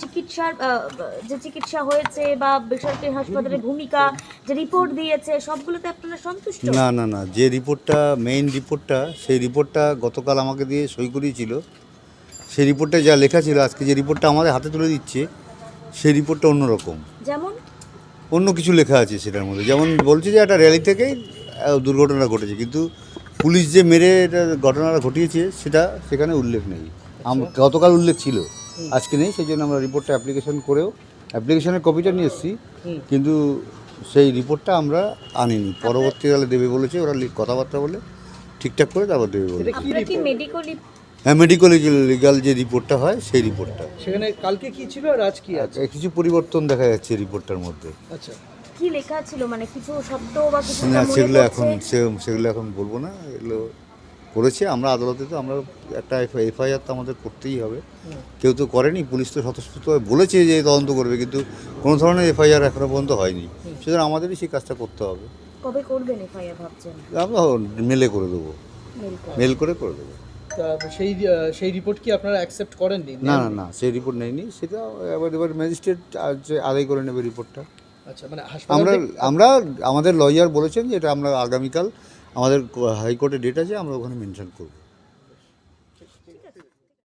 চিকিৎসার যে চিকিৎসা হয়েছে বা বেসরকারি হাসপাতালের ভূমিকা, যে রিপোর্ট দিয়েছে, সবগুলোতে আপনারা সন্তুষ্ট? না না না, যে রিপোর্টটা মেইন রিপোর্টটা, সেই রিপোর্টটা গতকাল আমাকে দিয়ে সই করিয়েছিল। সেই রিপোর্টে যা লেখা ছিল, আজকে যে রিপোর্টটা আমাদের হাতে তুলে দিচ্ছে, সেই রিপোর্টটা অন্যরকম, যেমন অন্য কিছু লেখা আছে সেটার মধ্যে। যেমন বলছে যে একটা র্যালি থেকেই দুর্ঘটনা ঘটেছে, কিন্তু পুলিশ যে মেরে এটা ঘটনাটা ঘটিয়েছে সেটা সেখানে উল্লেখ নেই। গতকাল উল্লেখ ছিল, আজকে নেই। সেই জন্য আমরা রিপোর্টটা অ্যাপ্লিকেশনের কপিটা নিয়ে এসেছি, কিন্তু সেই রিপোর্টটা আমরা আনিনি। পরবর্তীকালে দেবে বলেছে, ওরা কথাবার্তা বলে ঠিকঠাক করে তারপর দেবে বলেছে। আপনারা কি মেডিকেল হ্যাঁ, মেডিকেল লিগাল যে রিপোর্টটা হয় সেই রিপোর্টটা। সেখানে কালকে কি ছিল আর আজ কি আছে? কিছু পরিবর্তন দেখা যাচ্ছে রিপোর্টটার মধ্যে। আচ্ছা, কি লেখা ছিল, মানে কিছু শব্দ বা কিছু না, মনে সেগুলো পড়ছে? সেগুলো এখন বলবো না। এগুলো করেছে আমরা আদালতে, তো আমরা একটা এফআইআর তো আমাদের করতেই হবে। কেউ তো করেনি, পুলিশ তো স্বতঃস্ফূর্তভাবে বলেছে যে তদন্ত করবে, কিন্তু কোনো ধরনের এফআইআর এখনো পর্যন্ত হয়নি। সুতরাং আমাদেরই সেই কাজটা করতে হবে। কবে করবেন এফআইআর ভাবছেন? আমরা মেলে করে দেবো, মেল করে দেবো। তা সেই রিপোর্ট কি আপনারা অ্যাকসেপ্ট করেননি? না না না, সেই রিপোর্ট নেয়নি, সেটা এবার ম্যাজিস্ট্রেট আদায় করে নেবে রিপোর্টটা। আচ্ছা, মানে আমরা হাসপাতাল আমরা আমাদের লয়ার বলেছেন যে এটা আমরা আগামীকাল, আমাদের হাইকোর্টে ডেট আছে, আমরা ওখানে মেনশন করব।